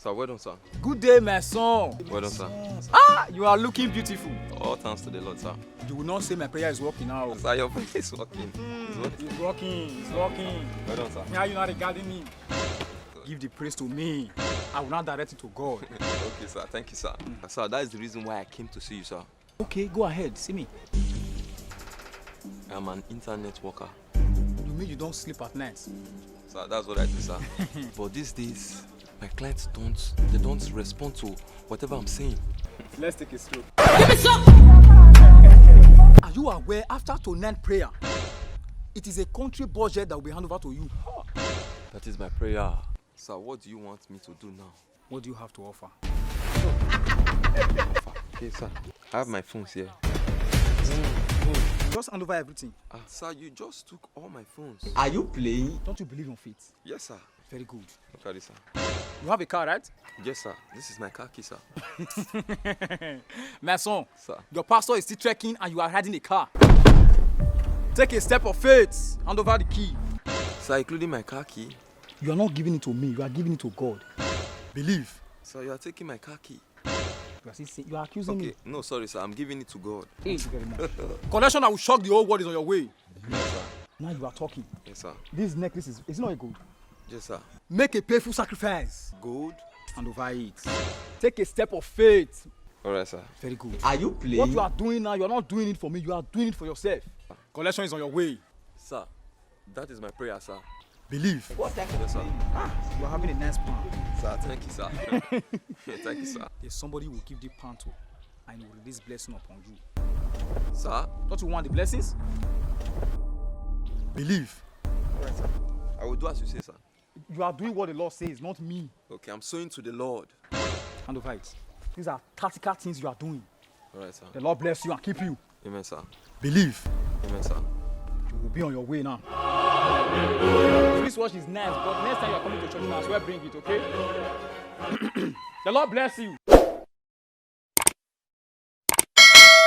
Sir, well done, sir. Good day, my son. Well done, sir. Ah, you are looking beautiful. All thanks to the Lord, sir. You will not say my prayer is working now. Sir, your voice is working. It's working. It's working. It's working. Well done, sir. Me, how you not regarding me? Give the praise to me. I will not direct it to God. Okay, sir. Thank you, sir. Sir, that is the reason why I came to see you, sir. Okay, go ahead. See me. I'm an internet worker. You mean you don't sleep at night? Sir, that's what I do, sir. But these days, my clients don't respond to whatever I'm saying. Let's take it slow. Are you aware after tonight prayer, it is a country budget that will be handed over to you? That is my prayer. Sir, what do you want me to do now? What do you have to offer? Okay, sir. I have my phones here. Just hand over everything. Sir, you just took all my phones. Are you playing? Don't you believe in faith? Yes, sir. Very good. Look at this, sir. You have a car, right? Yes, sir. This is my car key, sir. My son, Sir. your pastor is still trekking and you are riding a car. Take a step of faith. Hand over the key. Sir, including my car key. You are not giving it to me. You are giving it to God. Believe. Sir, you are taking my car key. You are accusing me. Okay, no, sorry, sir. I'm giving it to God. Thank you very much. Collection that will shock the whole world is on your way. Yes, sir. Now you are talking. Yes, sir. This necklace is it not a gold? Yes, sir. Make a painful sacrifice. Gold? Hand over it. Take a step of faith. All right, sir. Very good. Are you playing? What you are doing now, you are not doing it for me. You are doing it for yourself. Collection is on your way. Sir, that is my prayer, sir. Believe. What type of Yes, sir. You are having a nice plan. Sir, thank you, sir. Thank you, sir. There's somebody who will give the pan to and he will release blessing upon you. Sir? Don't you want the blessings? Believe. All right, sir. I will do as you say, sir. You are doing what the Lord says, not me. Okay, I'm sowing to the Lord. Hand over it. These are tactical things you are doing. All right, sir. The Lord bless you and keep you. Amen, sir. Believe. Amen, sir. You will be on your way now. This watch is nice, but next time you are coming to church now, I swear bring it, okay? The Lord bless you.